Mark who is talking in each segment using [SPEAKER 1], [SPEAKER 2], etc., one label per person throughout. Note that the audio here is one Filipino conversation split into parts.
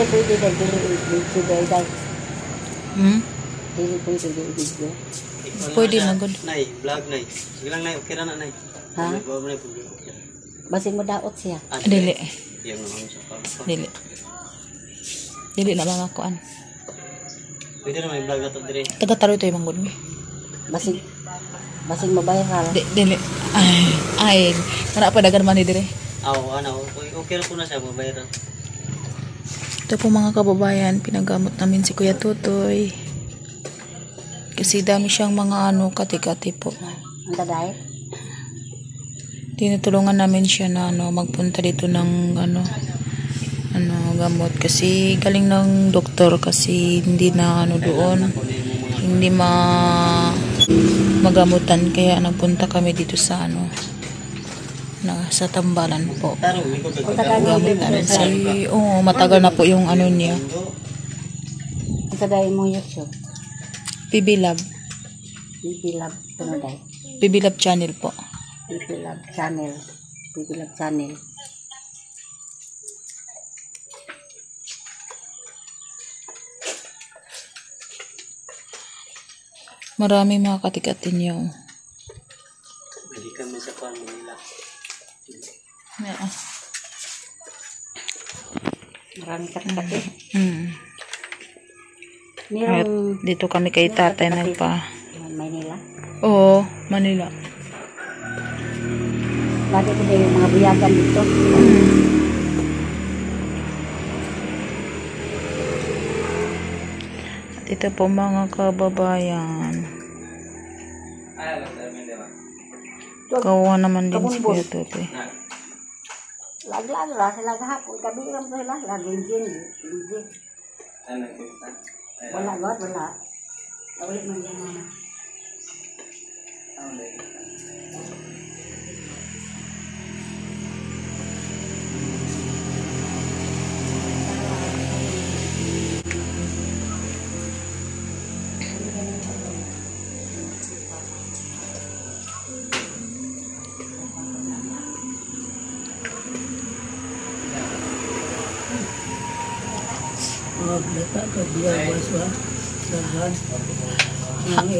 [SPEAKER 1] Dili pwede na video dahil. Dili pwede na video.
[SPEAKER 2] Pwede na good.
[SPEAKER 3] Nay, vlog nay. Sige lang nay, okay ra na nay.
[SPEAKER 1] Ha? Basig mo daot siya.
[SPEAKER 2] Dili.
[SPEAKER 3] Yang naman sa pa.
[SPEAKER 2] Dili. Dili na mga kuan.
[SPEAKER 3] Pwede na may vlog na to dire.
[SPEAKER 2] Taga-taro ito yung manggod.
[SPEAKER 1] Basig mabayral.
[SPEAKER 2] Dili. Ay. Kana pa dagan man ni dire.
[SPEAKER 3] Aw, ano, okay ra po na siya mabayran.
[SPEAKER 2] Ito po mga kababayan, pinagamot namin si Kuya Tutoy. Kasi dami siyang mga kati-kati po.
[SPEAKER 1] Ang daday?
[SPEAKER 2] Tinutulungan namin siya na magpunta dito ng gamot. Kasi galing ng doktor kasi hindi na doon. Hindi magamutan. Kaya nagpunta kami dito sa sa Tambalan po. Gamot namin matagal na po yung niya.
[SPEAKER 1] Ang daday mo YouTube?
[SPEAKER 2] PB Lab.
[SPEAKER 1] PB Lab. Ano daday?
[SPEAKER 2] PB Lab channel po.
[SPEAKER 1] PB Lab channel. PB Lab channel.
[SPEAKER 2] Marami mga katikatin niyo.
[SPEAKER 3] Hindi kami sa Manila.
[SPEAKER 1] Marami katikati.
[SPEAKER 2] At dito kami kay tatay nagpa.
[SPEAKER 1] Manila?
[SPEAKER 2] Oo, Manila.
[SPEAKER 1] Lagi ko na yung mga buyagan dito.
[SPEAKER 2] At ito po mga kababayan. Kawawa naman din si Kuya Tutoy.
[SPEAKER 1] Lag-lag lah, sila kahapon. Kabilang sila, lag-linjin. Wala, God, wala. Ulit man yan, mama.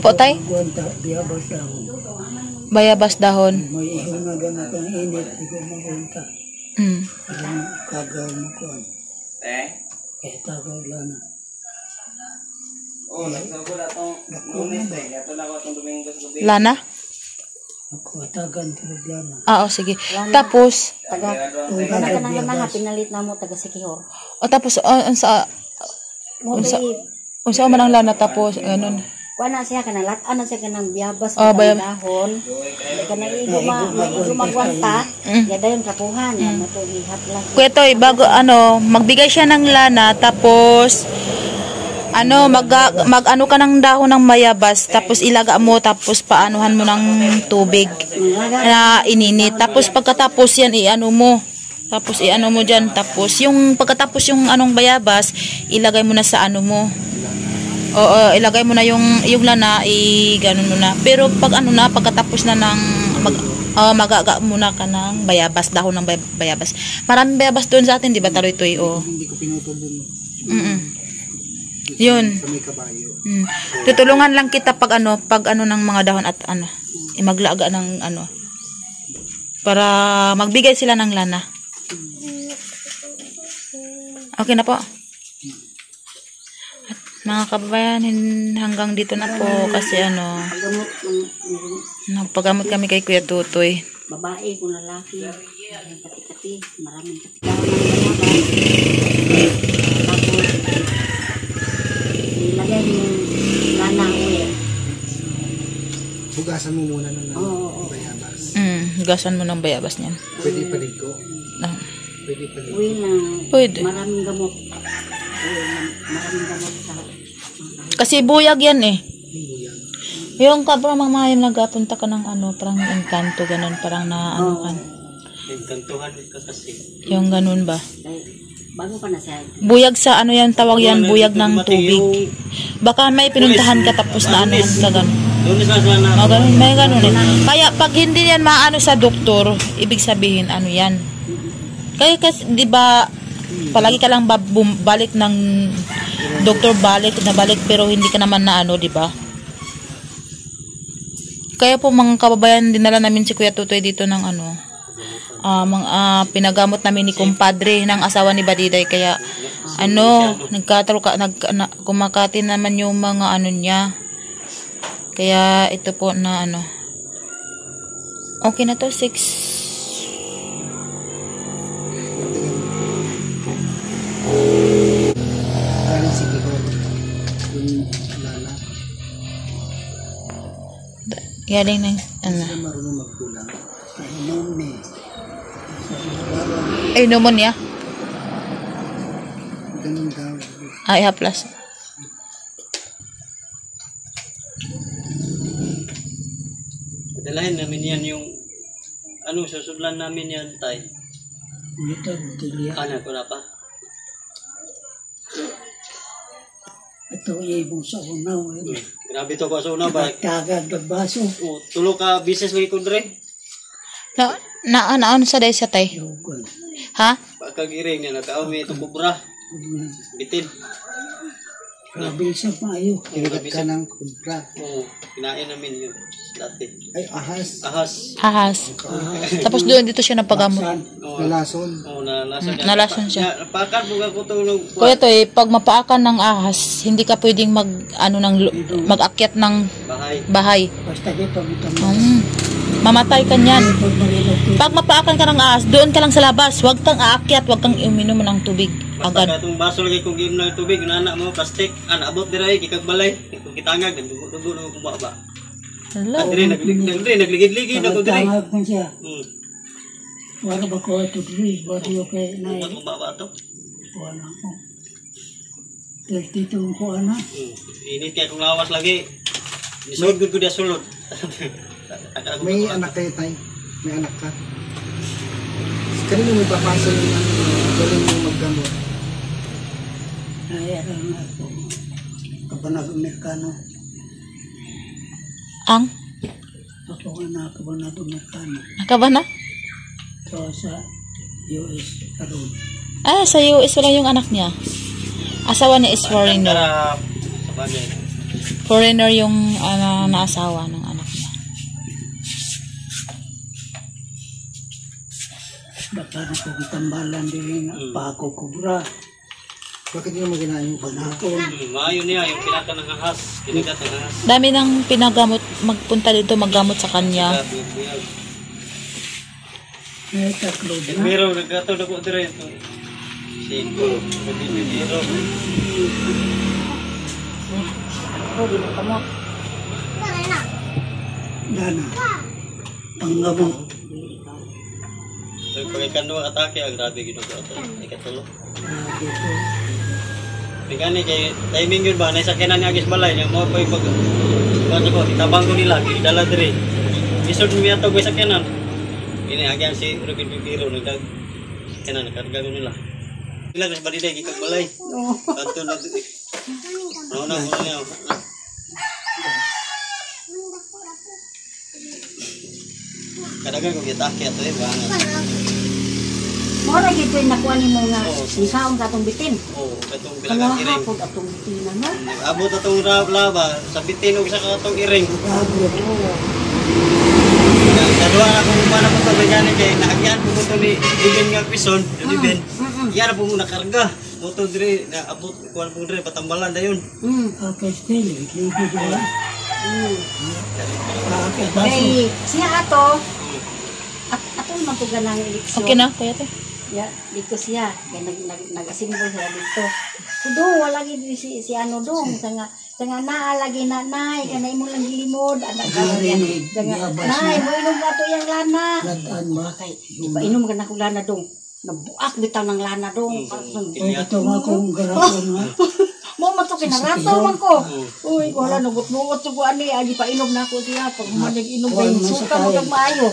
[SPEAKER 2] Po tay? Bayabas dahon.
[SPEAKER 4] May ihong na ganat ang init, ikaw magunta. Kagaw mo ko. Tagaw lana.
[SPEAKER 3] Nagsabot atong Lunes Ito lang atong Domingo sa gabi.
[SPEAKER 2] Lana?
[SPEAKER 4] Ako, tagan tulog lana.
[SPEAKER 2] Sige. Tapos,
[SPEAKER 1] Wala ka nang naman, pinalit na mo, taga Sikihor.
[SPEAKER 2] tapos, unsa man ang lana tapos, ganun.
[SPEAKER 1] Wala siya ka na ano siya ka ng biyabas ng dahon. Ka na igumagwanta. Yada yung kapuhan. Matulihat lang.
[SPEAKER 2] Kuya Toy, bago magbigay siya ng lana, tapos mag ka ng dahon ng mayabas, tapos ilaga mo, tapos paanuhan mo ng tubig na ininit. Tapos pagkatapos yan, mo. Tapos mo dyan. Tapos pagkatapos yung bayabas, ilagay mo na sa mo. Oo, ilagay mo na yung lana, ganun mo na. Pero pag pagkatapos na ng magaga muna ka ng bayabas, dahon ng bayabas. Maraming bayabas doon sa atin, di ba, Taroy-Toy?
[SPEAKER 4] Hindi ko pinutol dun.
[SPEAKER 2] Yun.
[SPEAKER 4] Sa may kabayo.
[SPEAKER 2] Tutulungan lang kita pag ng mga dahon at maglaga ng para magbigay sila ng lana. Okay na po. Mga kababayan, hanggang dito na po kasi nagpagamot kami kay Kuya Tutoy.
[SPEAKER 1] Babae kung lalaki, kati-kati, maraming kati-kati. Tapos, ilagay mo lana ulit.
[SPEAKER 4] Hugasan mo muna ng bayabas.
[SPEAKER 2] Hugasan mo ng bayabas niyan.
[SPEAKER 4] Pwede pa dito. Pwede pa dito.
[SPEAKER 1] Uwi na,
[SPEAKER 2] Pwede.
[SPEAKER 1] maraming gamot. Maraming gamot sa...
[SPEAKER 2] Kasi buyag yan eh.
[SPEAKER 4] Buyag.
[SPEAKER 2] Yung mga nagpunta ka ng parang engkanto, ganun, parang kan.
[SPEAKER 3] Engkantuhan ka kasi.
[SPEAKER 2] Yung ganun ba?
[SPEAKER 1] Bago pa na siya.
[SPEAKER 2] Buyag sa yan, tawag yan, buyag ng tubig. Baka may pinuntahan ka tapos na ka ganun.
[SPEAKER 3] Doon na na.
[SPEAKER 2] Ganun, may ganun eh. Kaya pag hindi yan sa doktor, ibig sabihin yan. Kaya kasi, di ba, Palagi ka lang balik ng doktor, balik pero hindi ka naman na ano, di ba? Kaya po mga kababayan, dinala namin si Kuya Tutoy dito ng ano, pinagamot namin ni kumpadre ng asawa ni Badiday. Kaya ano, kumakatin naman yung mga ano niya. Kaya ito po na ano, okay na to, 6.
[SPEAKER 4] Sige ko. Yung lala.
[SPEAKER 2] Galing ng ano.
[SPEAKER 4] Hindi marunong magkulang. Inom eh.
[SPEAKER 2] Ay, pneumonia.
[SPEAKER 4] Ganun daw.
[SPEAKER 2] Ay, haplas.
[SPEAKER 5] Dalahin namin yan yung susudlan namin yan, tay.
[SPEAKER 4] Ito, tilya.
[SPEAKER 5] Anak ko na pa.
[SPEAKER 4] Ito, ibong sa unaw.
[SPEAKER 5] Grabe to ko sa una ba?
[SPEAKER 4] Tagad ng baso.
[SPEAKER 5] Tulo ka business lagi ko dre.
[SPEAKER 2] Naon sa day sa tay?
[SPEAKER 4] Yogan.
[SPEAKER 2] Ha?
[SPEAKER 5] Pagkagiring niya, nakaumi itong bubra. Bitin.
[SPEAKER 4] Grabe sa payo. Kinagat ka ng kubra.
[SPEAKER 5] Oo, kinain namin yun. Dati.
[SPEAKER 4] Ay, ahas.
[SPEAKER 2] Ahas. Tapos doon dito siya napagamot.
[SPEAKER 4] Nalason.
[SPEAKER 5] Oo, nalason niya.
[SPEAKER 2] Nalason siya.
[SPEAKER 5] Napakad buka ko tulog.
[SPEAKER 2] Kuya Toy, pag mapaakan ng ahas, hindi ka pwedeng mag-akyat ng bahay.
[SPEAKER 4] Basta dito,
[SPEAKER 2] Mamatay ka niyan. Pag mapaakan ka ng ahas, doon ka lang sa labas. Huwag kang aakyat, huwag kang uminom ng tubig.
[SPEAKER 5] Basta
[SPEAKER 2] Agad.
[SPEAKER 5] katong baso lagi kong ginom ng tubig, naanak mo, plastic, abot diray, kikagbalay. Kung kitangag, dugo na kumaba.
[SPEAKER 2] Hello.
[SPEAKER 5] Andre, nagligid-ligid ako diray.
[SPEAKER 4] Tangag man siya. Wala ba ko ito diri? Wala ko kay na.
[SPEAKER 5] Kumot kumaba ito.
[SPEAKER 4] Wala ko. Dito ko ana.
[SPEAKER 5] Init kaya kung lawas lagi. Nisod ko dia sulod.
[SPEAKER 4] May anak kayo tay? May anak ka? Kanino may papasal yung galing mo maggamot? Ay, alam ako. Kabanag-Amerikano.
[SPEAKER 2] Ang?
[SPEAKER 4] Ako nga na kabanag-Amerikano.
[SPEAKER 2] Ka ba na?
[SPEAKER 4] So, sa US karon.
[SPEAKER 2] Ah, sa US wala yung anak niya. Asawa niya is foreigner.
[SPEAKER 5] Sa bagay.
[SPEAKER 2] Foreigner yung naasawa ng anak niya.
[SPEAKER 4] Baka na kong tambalan din pa ako kubra. Bakit hindi mo ginahin yung panakon?
[SPEAKER 5] Maayon niya, yung pinaka ng ahas. Kinigat ng ahas.
[SPEAKER 2] Dami nang pinagamot, magpunta dito maggamot sa kanya.
[SPEAKER 4] May taklo na.
[SPEAKER 5] Pero nagkato na ko diray ito. Siko, biro.
[SPEAKER 4] Dana. Panggamot.
[SPEAKER 5] So, pag ikandong atake, grabe ginagawa ito. Ikatulo. Pagani kay timing yun ba, naisakinan nga agis balay, yung mga pag ko, itabang ko nila, idala diri. Isod mo yato ko isakinan. Ini agyan si Ruben Bibiro, sakinan, nakarga ko nila. Sila kasi Badiday, gikag balay. Kanto na dito. Nauna ko na niya. Kadagan ko gitake ato ba?
[SPEAKER 1] Mo ra gid yung nakuha ni mo nga isaon sa atong bitin.
[SPEAKER 5] Oo, katong bilang iring.
[SPEAKER 1] Pud atong bitin na no.
[SPEAKER 5] Abot atong laba sa bitin og sa katong iring. Kadua na kung mana po ito gani kay naagyan po ito ni Iben nga pison, Iben. Yan po muna karga. Moto dire na abot kuan po dire patambalan dayon.
[SPEAKER 4] Okay, still. Iklipo dyan.
[SPEAKER 1] Kay siya ato ato man to ganang eleksyon.
[SPEAKER 2] Okay na, kuya te.
[SPEAKER 1] Ya, dito siya. Kaya nag-asimbol siya dito. Kudo, wala gid si ano dong. Sa nga naalagi na, nay, ka na imo lang gilimod. Anak ka yan. Nay, mo inom na to yung lana.
[SPEAKER 4] Lataan ba?
[SPEAKER 1] Kay, ipainom ka na kong lana dong. Nabuak bitaw ng lana dong.
[SPEAKER 4] Ito nga kung garapon nga.
[SPEAKER 1] Mo man to kinarato man ko. Uy, wala nugot-nugot to ko ani, agi painom na ako siya. Pag manig-inom kay suka mo kag maayo.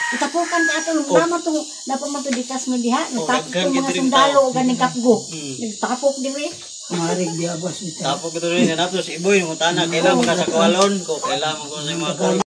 [SPEAKER 1] Itapukan ka ato naman to napaman to dikas mo diha. Natapok to mga sundalo o ganing kapgo. Nagtapok dire.
[SPEAKER 4] Marig diabas ito.
[SPEAKER 5] Tapos ko rin nato si Iboy ng utana kailangan mo ka sa kawalon ko, kailangan ko sa mga